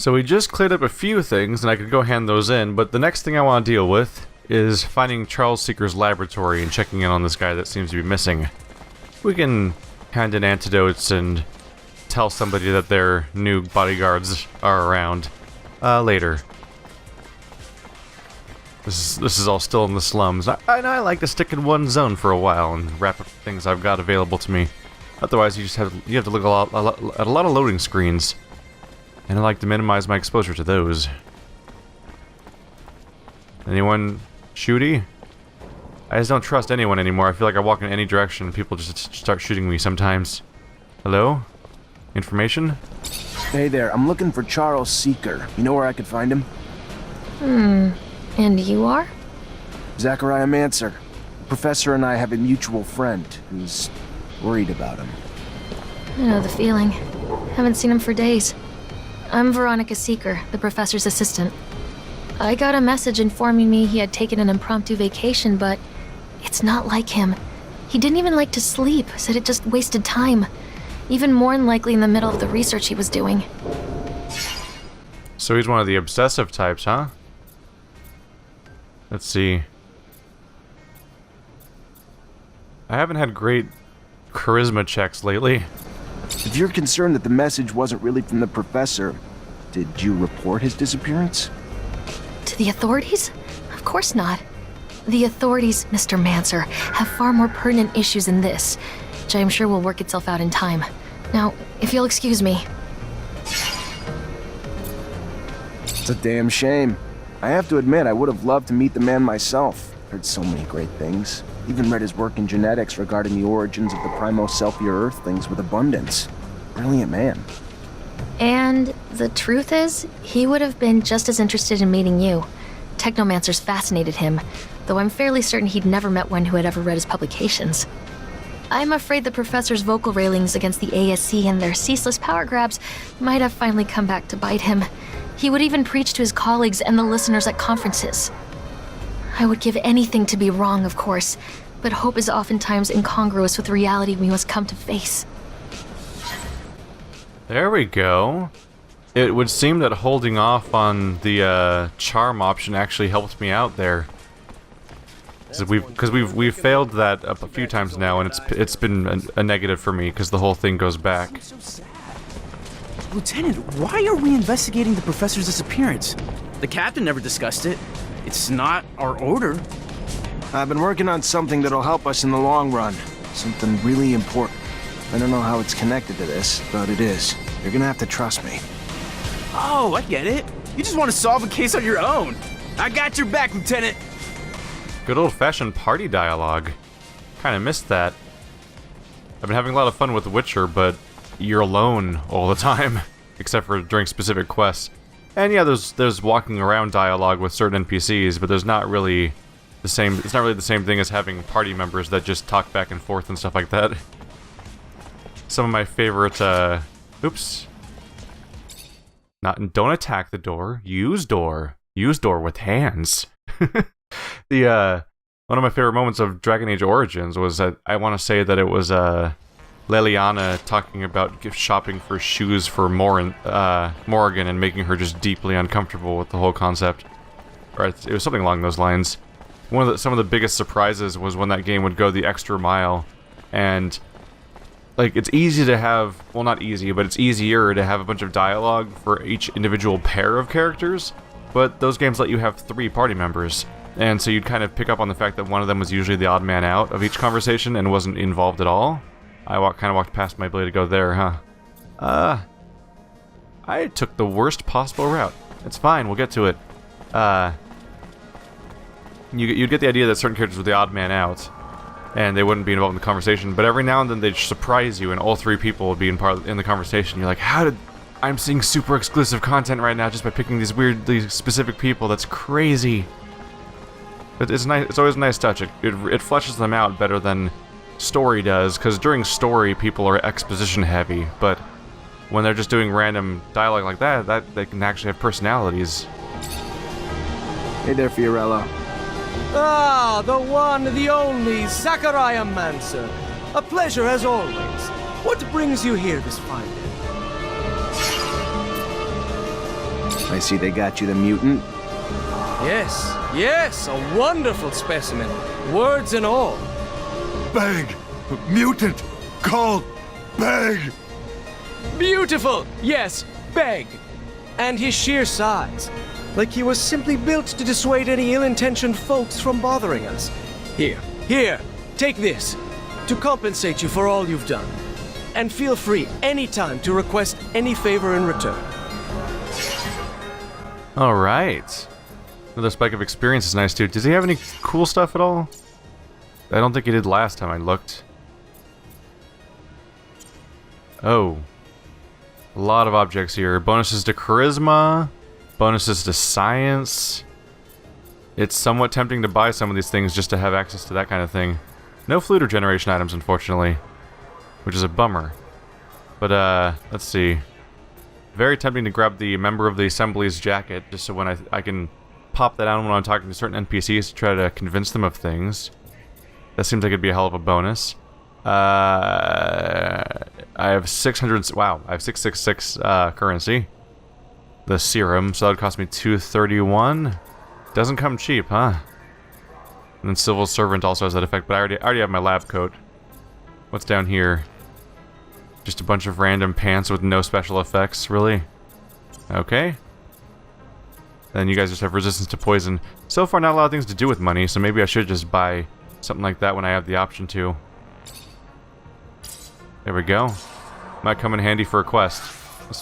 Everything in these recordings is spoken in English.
So we just cleared up a few things, and I could go hand those in, but the next thing I want to deal with is finding Charles Seeker's laboratory and checking in on this guy that seems to be missing. We can hand in antidotes and tell somebody that their new bodyguards are around later. This is all still in the slums. I like to stick in one zone for a while and wrap up things I've got available to me. Otherwise, you have to look at a lot of loading screens. And I like to minimize my exposure to those. Anyone shooty? I just don't trust anyone anymore. I feel like I walk in any direction and people just start shooting me sometimes. Hello? Information? Hey there, I'm looking for Charles Seeker. You know where I could find him? And you are? Zachariah Mancer. The professor and I have a mutual friend who's worried about him. I know the feeling. Haven't seen him for days. I'm Veronica Seeker, the professor's assistant. I got a message informing me he had taken an impromptu vacation, but it's not like him. He didn't even like to sleep, said it just wasted time. Even more than likely in the middle of the research he was doing. So he's one of the obsessive types, huh? Let's see. I haven't had great charisma checks lately. If you're concerned that the message wasn't really from the professor, did you report his disappearance? To the authorities? Of course not. The authorities, Mr. Mancer, have far more pertinent issues than this, which I am sure will work itself out in time. Now, if you'll excuse me. It's a damn shame. I have to admit, I would have loved to meet the man myself. Heard so many great things. Even read his work in genetics regarding the origins of the Primo-Selfia Earthlings with abundance. Brilliant man. And the truth is, he would have been just as interested in meeting you. Technomancers fascinated him, though I'm fairly certain he'd never met one who had ever read his publications. I'm afraid the professor's vocal railings against the ASC and their ceaseless power grabs might have finally come back to bite him. He would even preach to his colleagues and the listeners at conferences. I would give anything to be wrong, of course, but hope is oftentimes incongruous with the reality we must come to face. There we go. It would seem that holding off on the charm option actually helped me out there. Because we've failed that a few times now, and it's been a negative for me because the whole thing goes back. Lieutenant, why are we investigating the professor's disappearance? The captain never discussed it. It's not our order. I've been working on something that'll help us in the long run. Something really important. I don't know how it's connected to this, but it is. You're gonna have to trust me. Oh, I get it. You just want to solve a case on your own. I got your back, Lieutenant. Good old-fashioned party dialogue. Kinda missed that. I've been having a lot of fun with The Witcher, but you're alone all the time, except for during specific quests. And yeah, there's walking around dialogue with certain NPCs, but there's not really the same. It's not really the same thing as having party members that just talk back and forth and stuff like that. Some of my favorite. Oops. Don't attack the door. Use door. Use door with hands. One of my favorite moments of Dragon Age Origins was I want to say that it was Leliana talking about shopping for shoes for Morrigan and making her just deeply uncomfortable with the whole concept. Or it was something along those lines. Some of the biggest surprises was when that game would go the extra mile, and like it's easy to have, well, not easy, but it's easier to have a bunch of dialogue for each individual pair of characters, but those games let you have 3 party members. And so you'd kind of pick up on the fact that one of them was usually the odd man out of each conversation and wasn't involved at all. I kind of walked past my ability to go there, huh? I took the worst possible route. It's fine, we'll get to it. You'd get the idea that certain characters were the odd man out, and they wouldn't be involved in the conversation, but every now and then they'd surprise you and all 3 people would be in the conversation. You're like, I'm seeing super exclusive content right now just by picking these weirdly specific people. That's crazy. But it's nice. It's always a nice touch. It fleshes them out better than story does, because during story people are exposition heavy, but when they're just doing random dialogue like that they can actually have personalities. Hey there, Fiorello. Ah, the one, the only, Zachariah Mancer. A pleasure as always. What brings you here this fine day? I see they got you the mutant. Yes, yes, a wonderful specimen. Words and all. Beg! Mutant! Called Beg! Beautiful! Yes, Beg. And his sheer size. Like he was simply built to dissuade any ill-intentioned folks from bothering us. Here, take this. To compensate you for all you've done. And feel free anytime to request any favor in return. Alright. Another spike of experience is nice too. Does he have any cool stuff at all? I don't think he did last time I looked. Oh. A lot of objects here. Bonuses to charisma. Bonuses to science. It's somewhat tempting to buy some of these things just to have access to that kind of thing. No fluid regeneration items, unfortunately. Which is a bummer. But, let's see. Very tempting to grab the member of the Assembly's jacket, just so when I can pop that on when I'm talking to certain NPCs to try to convince them of things. That seems like it'd be a hell of a bonus. I have 600... Wow, I have 666 currency. The serum, so that would cost me 231. Doesn't come cheap, huh? And then Civil Servant also has that effect, but I already have my lab coat. What's down here? Just a bunch of random pants with no special effects, really? Okay. Then you guys just have resistance to poison. So far, not a lot of things to do with money, so maybe I should just buy something like that when I have the option to. There we go. Might come in handy for a quest.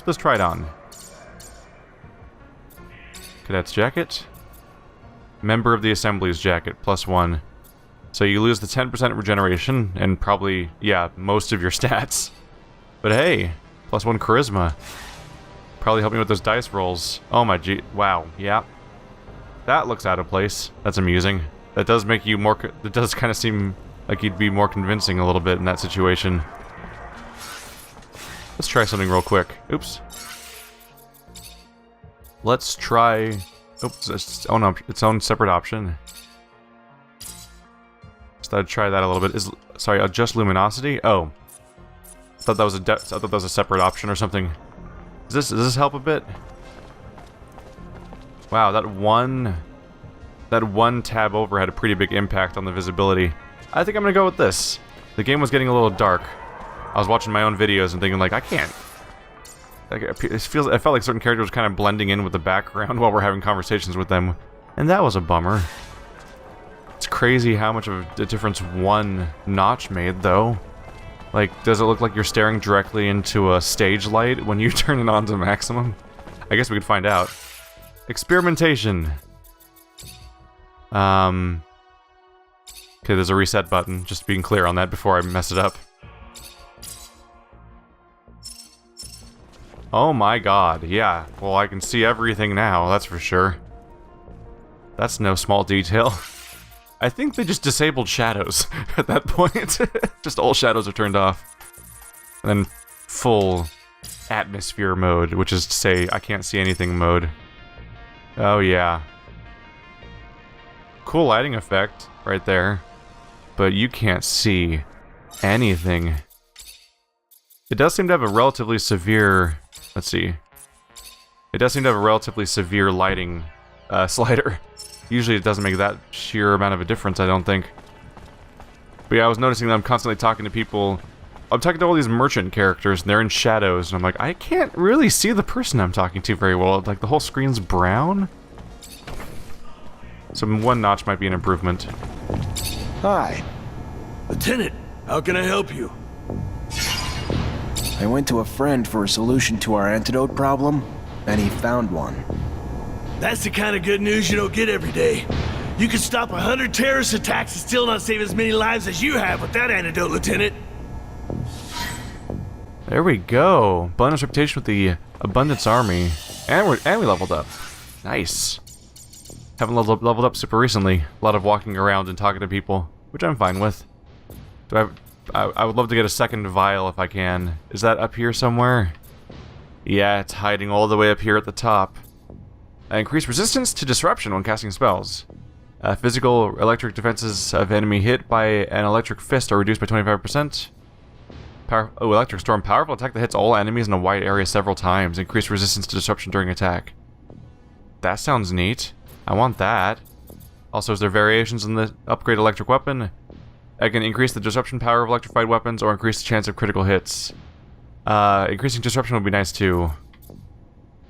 Let's try it on. Cadet's jacket. Member of the Assembly's jacket, +1. So you lose the 10% regeneration, and probably, yeah, most of your stats. But hey, +1 charisma. Probably help me with those dice rolls. Oh my gee, wow, yeah. That looks out of place. That's amusing. That does make you more, it does kind of seem like you'd be more convincing a little bit in that situation. Let's try something real quick. Oops. Let's try... Oops, its own separate option. So I'd try that a little bit. Sorry, adjust luminosity? Oh. I thought that was a separate option or something. Does this help a bit? Wow, that one tab over had a pretty big impact on the visibility. I think I'm gonna go with this. The game was getting a little dark. I was watching my own videos and thinking like, I can't. Like, I felt like certain characters were kind of blending in with the background while we're having conversations with them, and that was a bummer. It's crazy how much of a difference one notch made, though. Like, does it look like you're staring directly into a stage light when you turn it on to maximum? I guess we could find out. Experimentation. Okay, there's a reset button, just being clear on that before I mess it up. Oh my god, yeah. Well, I can see everything now, that's for sure. That's no small detail. I think they just disabled shadows at that point. Just all shadows are turned off. And then full atmosphere mode, which is to say, I can't see anything mode. Oh yeah. Cool lighting effect right there. But you can't see anything. It does seem to have a relatively severe... Let's see. It does seem to have a relatively severe lighting slider. Usually it doesn't make that sheer amount of a difference, I don't think. But yeah, I was noticing that I'm constantly talking to people. I'm talking to all these merchant characters, and they're in shadows, and I'm like, I can't really see the person I'm talking to very well. Like, the whole screen's brown? So one notch might be an improvement. Hi. Lieutenant, how can I help you? I went to a friend for a solution to our antidote problem, and he found one. That's the kind of good news you don't get every day. You could stop 100 terrorist attacks and still not save as many lives as you have with that antidote, Lieutenant. There we go. Bonus reputation with the Abundance Army. And we leveled up. Nice. Haven't leveled up super recently. A lot of walking around and talking to people, which I'm fine with. I would love to get a second vial if I can. Is that up here somewhere? Yeah, it's hiding all the way up here at the top. Increase resistance to disruption when casting spells. Physical electric defenses of enemy hit by an electric fist are reduced by 25%. Electric storm. Powerful attack that hits all enemies in a wide area several times. Increase resistance to disruption during attack. That sounds neat. I want that. Also, is there variations in the upgrade electric weapon? I can increase the disruption power of electrified weapons or increase the chance of critical hits. Increasing disruption would be nice too.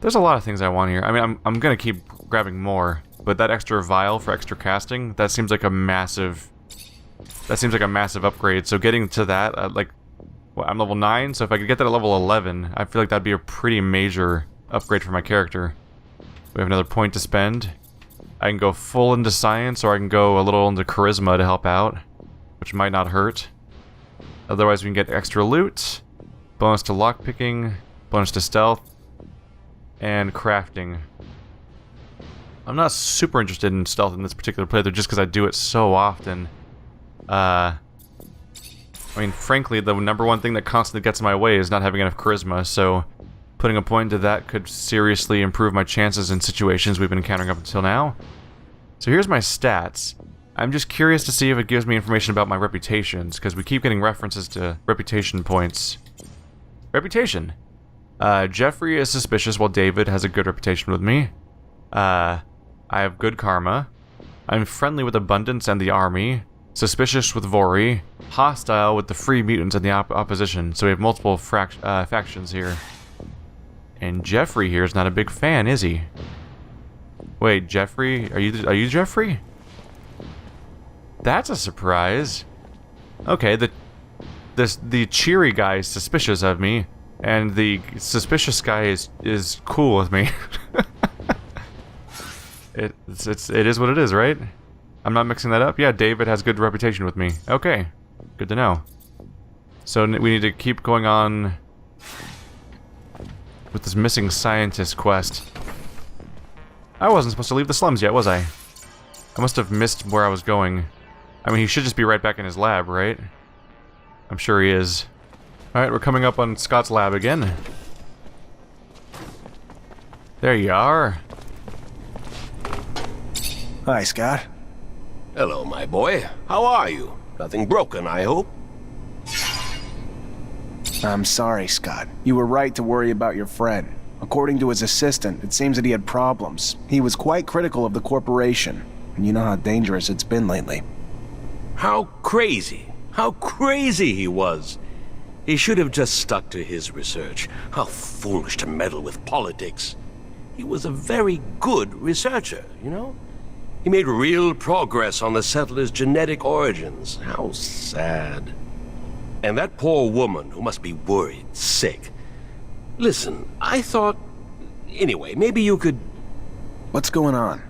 There's a lot of things I want here. I mean, I'm gonna keep grabbing more, but that extra vial for extra casting, that seems like a massive... That seems like a massive upgrade, so getting to that, like... Well, I'm level 9, so if I could get that at level 11, I feel like that'd be a pretty major upgrade for my character. We have another point to spend. I can go full into science, or I can go a little into charisma to help out, which might not hurt. Otherwise, we can get extra loot, bonus to lockpicking, bonus to stealth, and crafting. I'm not super interested in stealth in this particular playthrough just because I do it so often. I mean, frankly, the number one thing that constantly gets in my way is not having enough charisma, so putting a point into that could seriously improve my chances in situations we've been encountering up until now. So here's my stats. I'm just curious to see if it gives me information about my reputations, because we keep getting references to reputation points. Reputation. Jeffrey is suspicious while David has a good reputation with me. I have good karma. I'm friendly with Abundance and the army. Suspicious with Vori. Hostile with the free mutants and the opposition. So we have multiple factions here. And Jeffrey here is not a big fan, is he? Wait, Jeffrey? Are you Jeffrey? That's a surprise. Okay, the cheery guy is suspicious of me, and the suspicious guy is cool with me. It is what it is, right? I'm not mixing that up? Yeah, David has good reputation with me. Okay, good to know. So we need to keep going on with this missing scientist quest. I wasn't supposed to leave the slums yet, was I? I must have missed where I was going. I mean, he should just be right back in his lab, right? I'm sure he is. Alright, we're coming up on Scott's lab again. There you are. Hi, Scott. Hello, my boy. How are you? Nothing broken, I hope? I'm sorry, Scott. You were right to worry about your friend. According to his assistant, it seems that he had problems. He was quite critical of the corporation, and you know how dangerous it's been lately. How crazy he was. He should have just stuck to his research. How foolish to meddle with politics. He was a very good researcher, you know? He made real progress on the settlers' genetic origins. How sad. And that poor woman who must be worried, sick. Listen, I thought... Anyway, maybe you could... What's going on?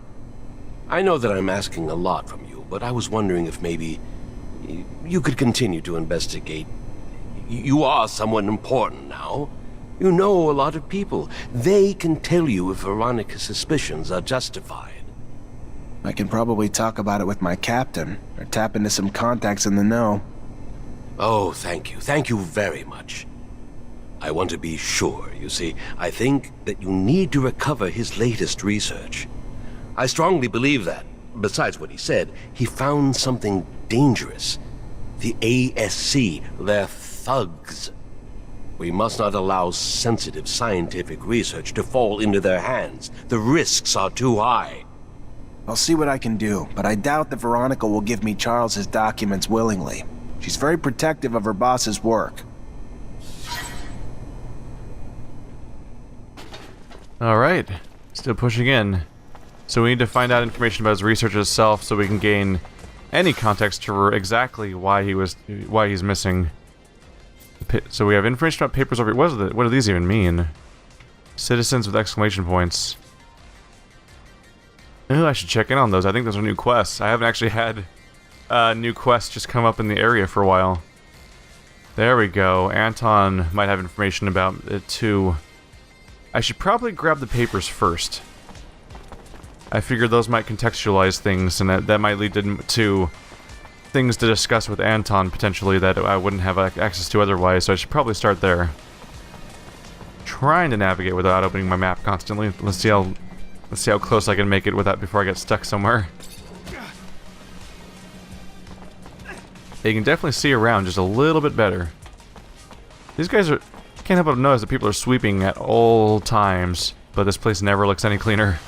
I know that I'm asking a lot from you, but I was wondering if maybe you could continue to investigate. You are someone important now. You know a lot of people. They can tell you if Veronica's suspicions are justified. I can probably talk about it with my captain, or tap into some contacts in the know. Oh, thank you. Thank you very much. I want to be sure, you see. I think that you need to recover his latest research. I strongly believe that, besides what he said, he found something dangerous. The ASC, they're thugs. We must not allow sensitive scientific research to fall into their hands. The risks are too high. I'll see what I can do, but I doubt that Veronica will give me Charles's documents willingly. She's very protective of her boss's work. Alright, still pushing in. So we need to find out information about his research itself so we can gain any context to exactly why he's missing. So we have information about papers over here. What do these even mean? Citizens with exclamation points. Oh, I should check in on those. I think those are new quests. I haven't actually had new quests just come up in the area for a while. There we go. Anton might have information about it too. I should probably grab the papers first. I figured those might contextualize things, and that might lead to things to discuss with Anton potentially that I wouldn't have access to otherwise, so I should probably start there. Trying to navigate without opening my map constantly. Let's see how close I can make it without before I get stuck somewhere. You can definitely see around just a little bit better. These guys are... Can't help but notice that people are sweeping at all times, but this place never looks any cleaner.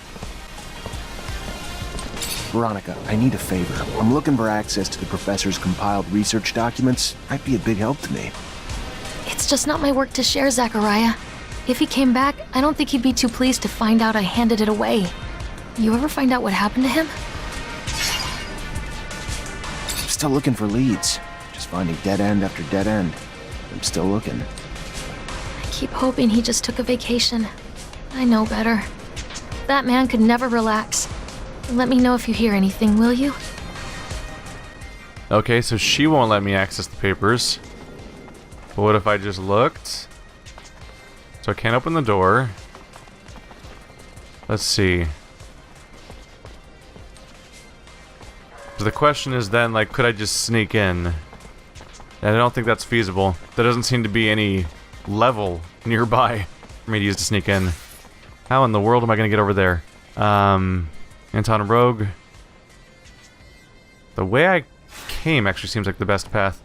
Veronica, I need a favor. I'm looking for access to the professor's compiled research documents. Might be a big help to me. It's just not my work to share, Zachariah. If he came back, I don't think he'd be too pleased to find out I handed it away. You ever find out what happened to him? Still looking for leads. Just finding dead end after dead end. I'm still looking. I keep hoping he just took a vacation. I know better. That man could never relax. Let me know if you hear anything, will you? Okay, so she won't let me access the papers. But what if I just looked? So I can't open the door. Let's see. So the question is then, like, could I just sneak in? And I don't think that's feasible. There doesn't seem to be any level nearby for me to use to sneak in. How in the world am I going to get over there? Anton Rogue. The way I came actually seems like the best path.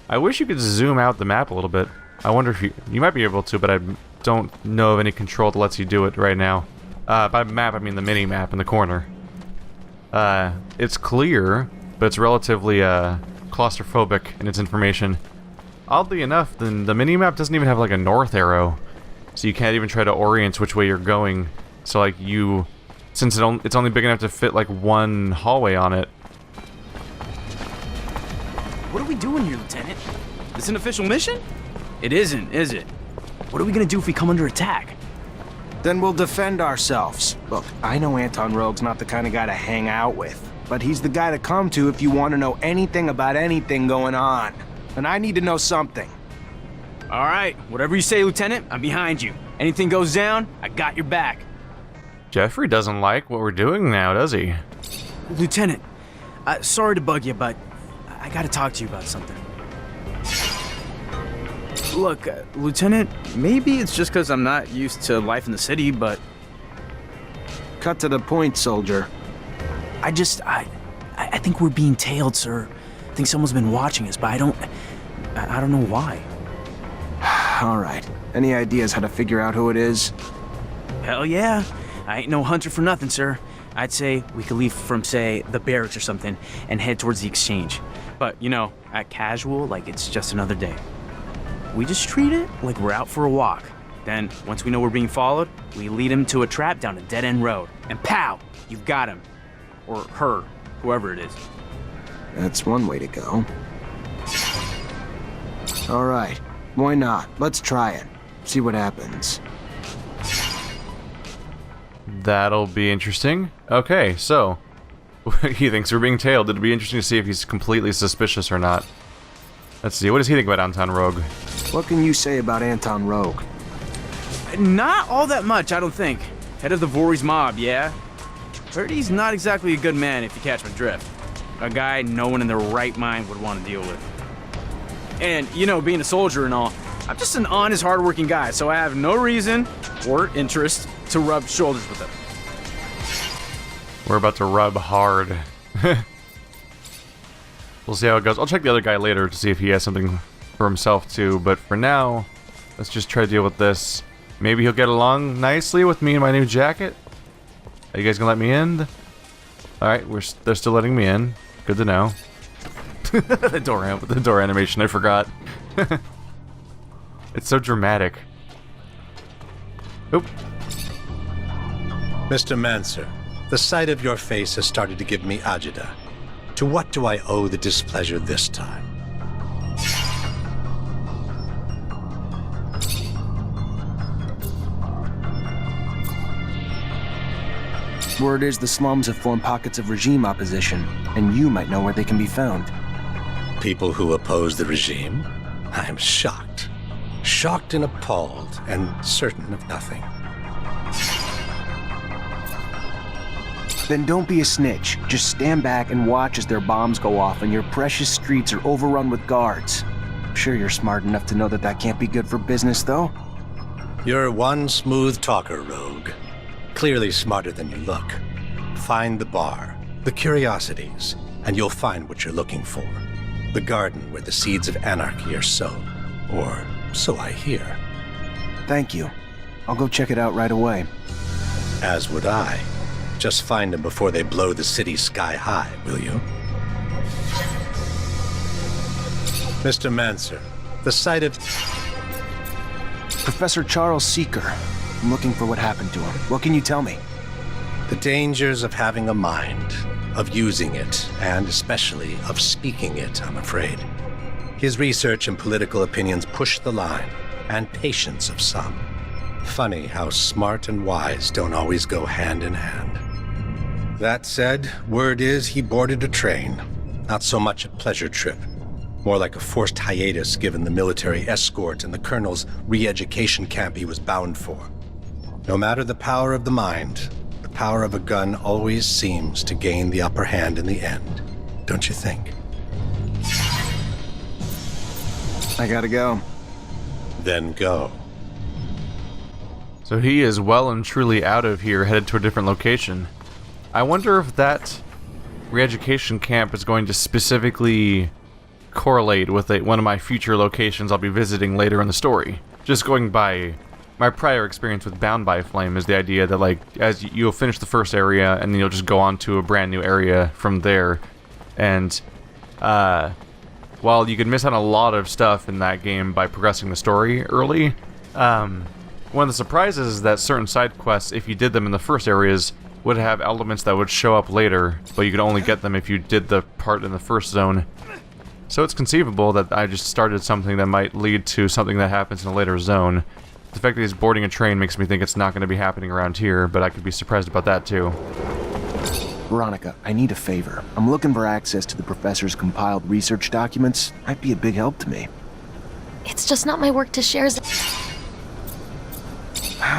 I wish you could zoom out the map a little bit. I wonder if you might be able to, but I don't know of any control that lets you do it right now. By map, I mean the mini-map in the corner. It's clear, but it's relatively claustrophobic in its information. Oddly enough, the mini-map doesn't even have like a north arrow, so you can't even try to orient which way you're going. So like since it's only big enough to fit like one hallway on it. What are we doing here, Lieutenant? This an official mission? It isn't, is it? What are we gonna do if we come under attack? Then we'll defend ourselves. Look, I know Anton Rogue's not the kind of guy to hang out with, but he's the guy to come to if you want to know anything about anything going on. And I need to know something. All right, whatever you say, Lieutenant, I'm behind you. Anything goes down, I got your back. Jeffrey doesn't like what we're doing now, does he? Lieutenant, sorry to bug you, but I gotta talk to you about something. Look, Lieutenant, maybe it's just because I'm not used to life in the city, but... Cut to the point, soldier. I think we're being tailed, sir. I think someone's been watching us, but I don't know why. All right. Any ideas how to figure out who it is? Hell yeah. I ain't no hunter for nothing, sir. I'd say we could leave from, say, the barracks or something and head towards the exchange. But, you know, act casual like it's just another day. We just treat it like we're out for a walk. Then, once we know we're being followed, we lead him to a trap down a dead-end road. And pow! You've got him. Or her. Whoever it is. That's one way to go. All right. Why not? Let's try it. See what happens. That'll be interesting. Okay, so he thinks we're being tailed. It'll be interesting to see if he's completely suspicious or not. Let's see, what does he think about Anton Rogue? What can you say about Anton Rogue? Not all that much, I don't think. Head of the Voorhees mob, yeah? Heard he's not exactly a good man, if you catch my drift. A guy no one in their right mind would want to deal with. And, you know, being a soldier and all, I'm just an honest, hardworking guy, so I have no reason or interest to rub shoulders with him. We're about to rub hard. We'll see how it goes. I'll check the other guy later to see if he has something for himself too, but for now, let's just try to deal with this. Maybe he'll get along nicely with me in my new jacket. Are you guys gonna let me in? Alright, they're still letting me in. Good to know. The door animation, I forgot. It's so dramatic. Oop. Mr. Mancer, the sight of your face has started to give me agita. To what do I owe the displeasure this time? Word is the slums have formed pockets of regime opposition, and you might know where they can be found. People who oppose the regime? I'm shocked. Shocked and appalled, and certain of nothing. Then don't be a snitch. Just stand back and watch as their bombs go off and your precious streets are overrun with guards. I'm sure you're smart enough to know that that can't be good for business, though. You're one smooth talker, Rogue. Clearly smarter than you look. Find the bar, the curiosities, and you'll find what you're looking for. The garden where the seeds of anarchy are sown. Or so I hear. Thank you. I'll go check it out right away. As would I. Just find them before they blow the city sky high, will you? Mr. Mancer, the site of... Professor Charles Seeker. I'm looking for what happened to him. What can you tell me? The dangers of having a mind, of using it, and especially of speaking it, I'm afraid. His research and political opinions push the line, and patience of some. Funny how smart and wise don't always go hand in hand. That said, word is he boarded a train. Not so much a pleasure trip. More like a forced hiatus given the military escort and the colonel's re-education camp he was bound for. No matter the power of the mind, the power of a gun always seems to gain the upper hand in the end. Don't you think? I gotta go. Then go. So he is well and truly out of here, headed to a different location. I wonder if that re-education camp is going to specifically correlate with one of my future locations I'll be visiting later in the story. Just going by my prior experience with Bound by Flame is the idea that, like, as you'll finish the first area and then you'll just go on to a brand new area from there. And while you can miss out on a lot of stuff in that game by progressing the story early, one of the surprises is that certain side quests, if you did them in the first areas, would have elements that would show up later, but you could only get them if you did the part in the first zone. So it's conceivable that I just started something that might lead to something that happens in a later zone. The fact that he's boarding a train makes me think it's not going to be happening around here, but I could be surprised about that too. Veronica, I need a favor. I'm looking for access to the professor's compiled research documents. Might be a big help to me. It's just not my work to share.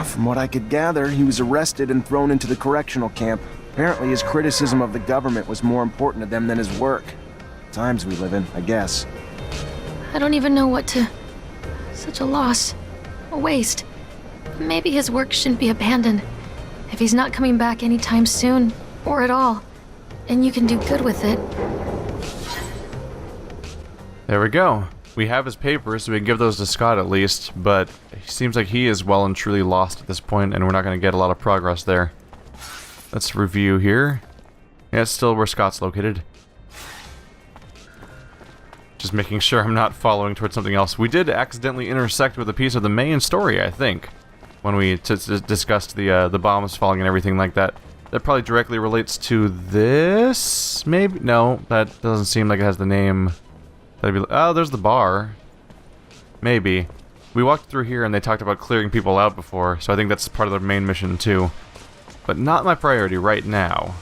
From what I could gather, he was arrested and thrown into the correctional camp. Apparently his criticism of the government was more important to them than his work. Times we live in, I guess. I don't even know what to... Such a loss. A waste. Maybe his work shouldn't be abandoned. If he's not coming back anytime soon, or at all, and you can do good with it. There we go. We have his papers, so we can give those to Scott at least, but it seems like he is well and truly lost at this point, and we're not going to get a lot of progress there. Let's review here. Yeah, it's still where Scott's located. Just making sure I'm not following towards something else. We did accidentally intersect with a piece of the main story, I think, when we discussed the bombs falling and everything like that. That probably directly relates to this, maybe? No, that doesn't seem like it has the name. That'd be, oh, there's the bar. Maybe. We walked through here and they talked about clearing people out before, so I think that's part of their main mission too. But not my priority right now.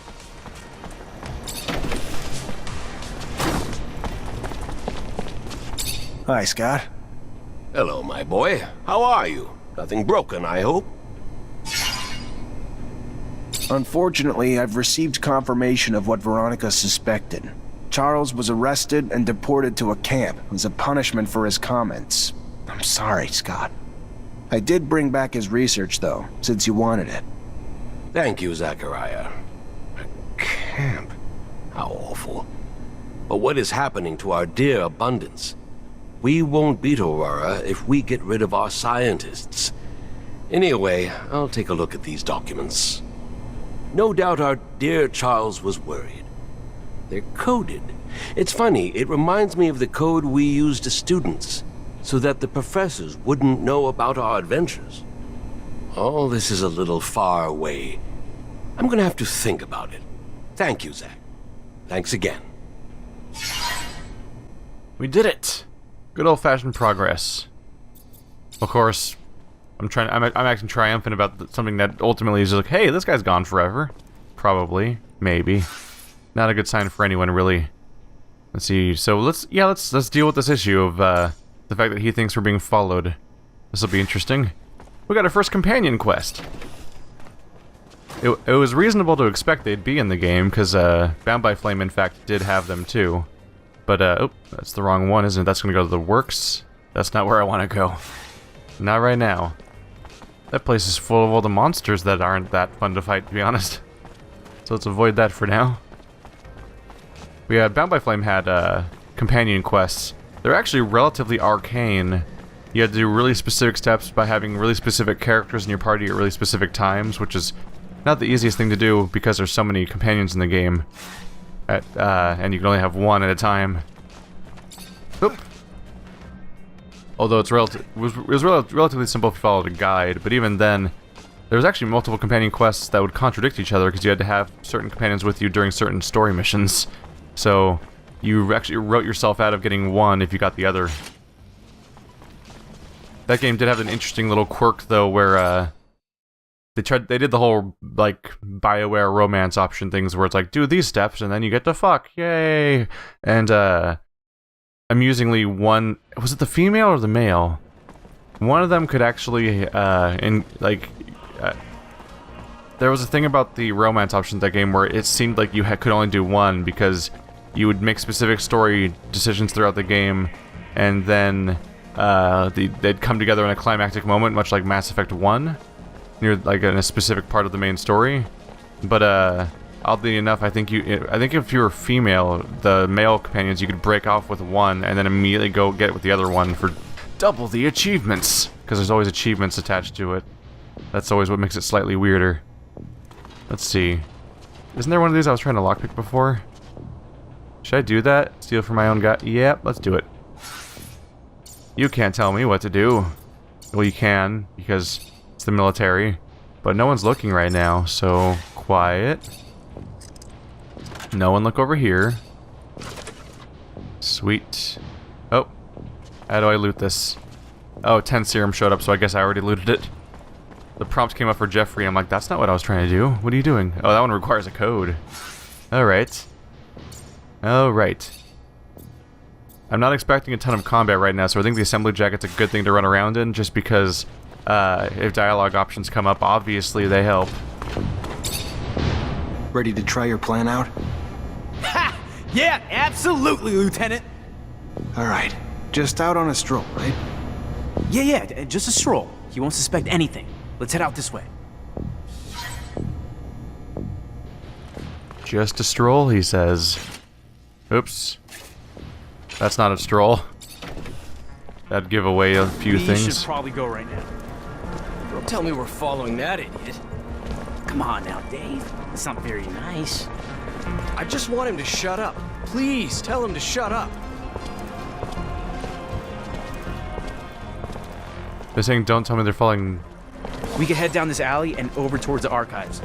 Hi, Scott. Hello, my boy. How are you? Nothing broken, I hope? Unfortunately, I've received confirmation of what Veronica suspected. Charles was arrested and deported to a camp as a punishment for his comments. I'm sorry, Scott. I did bring back his research, though, since you wanted it. Thank you, Zachariah. A camp? How awful. But what is happening to our dear abundance? We won't beat Aurora if we get rid of our scientists. Anyway, I'll take a look at these documents. No doubt our dear Charles was worried. They're coded. It's funny, it reminds me of the code we used as students, so that the professors wouldn't know about our adventures. All this is a little far away. I'm gonna have to think about it. Thank you, Zach. Thanks again. We did it! Good old-fashioned progress. Of course, I'm acting triumphant about something that ultimately is like, hey, this guy's gone forever. Probably. Maybe. Not a good sign for anyone, really. Let's see. So let's deal with this issue of the fact that he thinks we're being followed. This will be interesting. We got our first companion quest. It was reasonable to expect they'd be in the game because Bound by Flame, in fact, did have them too. But oh, that's the wrong one, isn't it? That's gonna go to the works. That's not where I want to go. Not right now. That place is full of all the monsters that aren't that fun to fight, to be honest. So let's avoid that for now. We had Bound by Flame had companion quests. They're actually relatively arcane. You had to do really specific steps by having really specific characters in your party at really specific times, which is not the easiest thing to do because there's so many companions in the game, and you can only have one at a time. Oop. Although it was relatively simple if you followed a guide, but even then, there was actually multiple companion quests that would contradict each other because you had to have certain companions with you during certain story missions. So you actually wrote yourself out of getting one if you got the other. That game did have an interesting little quirk though, where they did the whole like BioWare romance option things where it's like do these steps and then you get to fuck, yay! And amusingly, was it the female or the male? One of them could actually there was a thing about the romance option of that game where it seemed like you could only do one because you would make specific story decisions throughout the game, and then they'd come together in a climactic moment, much like Mass Effect 1, near like in a specific part of the main story. But oddly enough, I think if you were female, the male companions, you could break off with one and then immediately go get with the other one for double the achievements, because there's always achievements attached to it. That's always what makes it slightly weirder. Let's see. Isn't there one of these I was trying to lockpick before? Should I do that? Steal from my own guy? Yep, let's do it. You can't tell me what to do. Well, you can, because it's the military. But no one's looking right now, so quiet. No one look over here. Sweet. Oh. How do I loot this? Oh, 10 serum showed up, so I guess I already looted it. The prompt came up for Jeffrey. I'm like, that's not what I was trying to do. What are you doing? Oh, that one requires a code. Alright. Alright. I'm not expecting a ton of combat right now, so I think the assembly jacket's a good thing to run around in, just because if dialogue options come up, obviously they help. Ready to try your plan out? Ha! Yeah, absolutely, Lieutenant! Alright. Just out on a stroll, right? Yeah, just a stroll. He won't suspect anything. Let's head out this way. Just a stroll, he says. Oops. That's not a stroll. That'd give away a few things. We should probably go right now. Don't tell me we're following that idiot. Come on now, Dave. It's not very nice. I just want him to shut up. Please, tell him to shut up. They're saying don't tell me they're following... We could head down this alley and over towards the archives.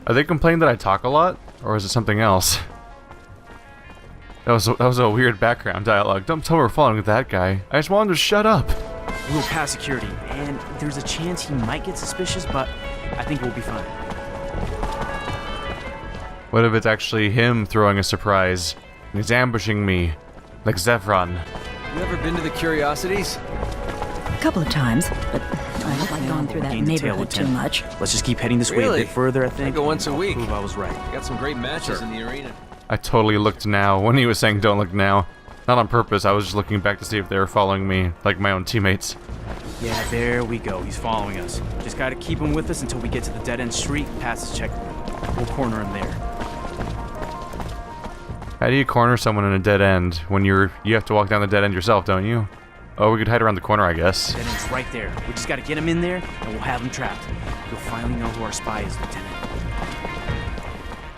Are they complaining that I talk a lot? Or is it something else? That was a weird background dialogue. Don't tell me we're following that guy. I just want him to shut up. We'll pass security, and there's a chance he might get suspicious, but I think we'll be fine. What if it's actually him throwing a surprise? And he's ambushing me. Like Zevron. You ever been to the Curiosities? A couple of times, but I don't like going through that Gain the tail, neighborhood too Lieutenant. much. Let's just keep heading this way a Really? bit further, I think. I go once a I'll week. prove I was right. Got some great matches in the arena. I totally looked now when he was saying don't look now. Not on purpose, I was just looking back to see if they were following me, like my own teammates. Yeah, there we go. He's following us. Just gotta keep him with us until we get to the dead-end street, past his checkpoint. We'll corner him there. How do you corner someone in a dead end when you have to walk down the dead end yourself, don't you? Oh, we could hide around the corner, I guess. Dead end's right there. We just gotta get him in there, and we'll have him trapped. You'll finally know who our spy is, Lieutenant.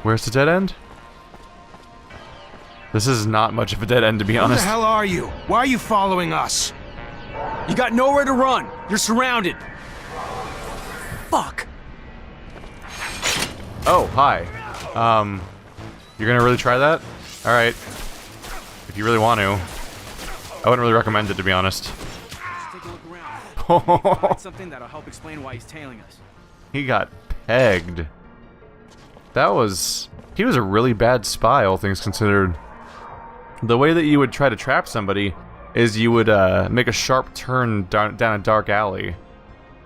Where's the dead end? This is not much of a dead end, to be honest. Who the hell are you? Why are you following us? You got nowhere to run. You're surrounded. Fuck. Oh, hi. You're gonna really try that? Alright. If you really want to. I wouldn't really recommend it, to be honest. Let's take a look around. Find something that'll help explain why he's tailing us. He got pegged. He was a really bad spy, all things considered. The way that you would try to trap somebody is you would make a sharp turn down a dark alley.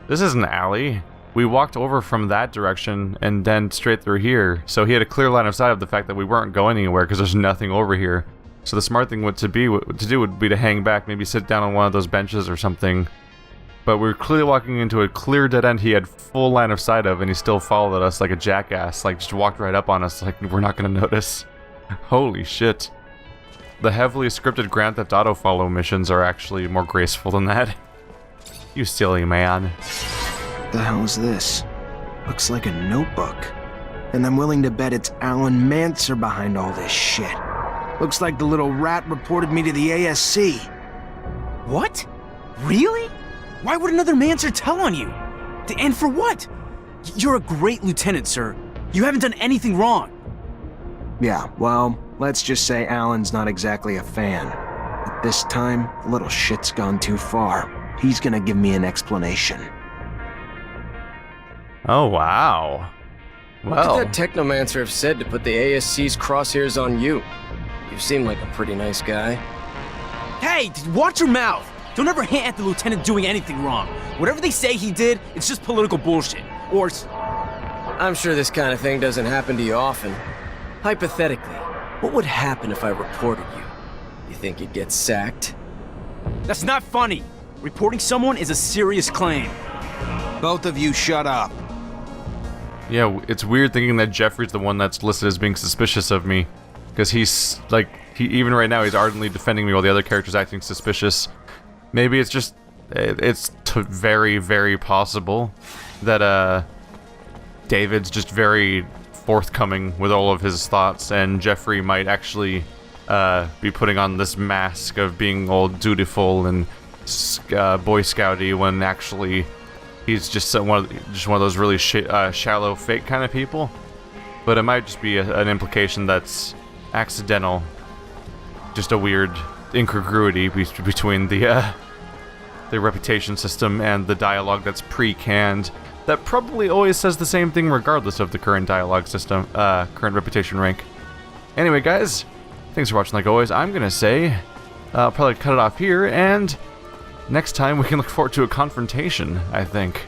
This is an alley. We walked over from that direction and then straight through here, so he had a clear line of sight of the fact that we weren't going anywhere because there's nothing over here. So the smart thing to do would be to hang back, maybe sit down on one of those benches or something. But we were clearly walking into a clear dead end he had full line of sight of, and he still followed us like a jackass, like just walked right up on us like we're not gonna notice. Holy shit. The heavily scripted Grand Theft Auto follow missions are actually more graceful than that. You silly man. What the hell is this? Looks like a notebook. And I'm willing to bet it's Mancer behind all this shit. Looks like the little rat reported me to the ASC. What? Really? Why would another Mancer tell on you? And for what? You're a great lieutenant, sir. You haven't done anything wrong. Yeah, well, let's just say Alan's not exactly a fan. But this time, the little shit's gone too far. He's gonna give me an explanation. Oh, wow. Well, What did that Technomancer have said to put the ASC's crosshairs on you? You seem like a pretty nice guy. Hey, watch your mouth! Don't ever hint at the lieutenant doing anything wrong. Whatever they say he did, it's just political bullshit. Or... I'm sure this kind of thing doesn't happen to you often. Hypothetically, what would happen if I reported you? You think you'd get sacked? That's not funny. Reporting someone is a serious claim. Both of you shut up. yeah, it's weird thinking that Jeffrey's the one that's listed as being suspicious of me. Because he's, like, even right now, he's ardently defending me while the other character's acting suspicious. Maybe it's just, it's very, very possible that, David's just very forthcoming with all of his thoughts, and Jeffrey might actually, be putting on this mask of being all dutiful and, Boy Scouty, when actually he's just one of those really shallow, fake kind of people. But it might just be an implication that's accidental, just a weird incongruity between the reputation system and the dialogue that's pre-canned. That probably always says the same thing regardless of the current dialogue system, current reputation rank. Anyway, guys, thanks for watching like always. I'm gonna say, I'll probably cut it off here, and next time we can look forward to a confrontation, I think.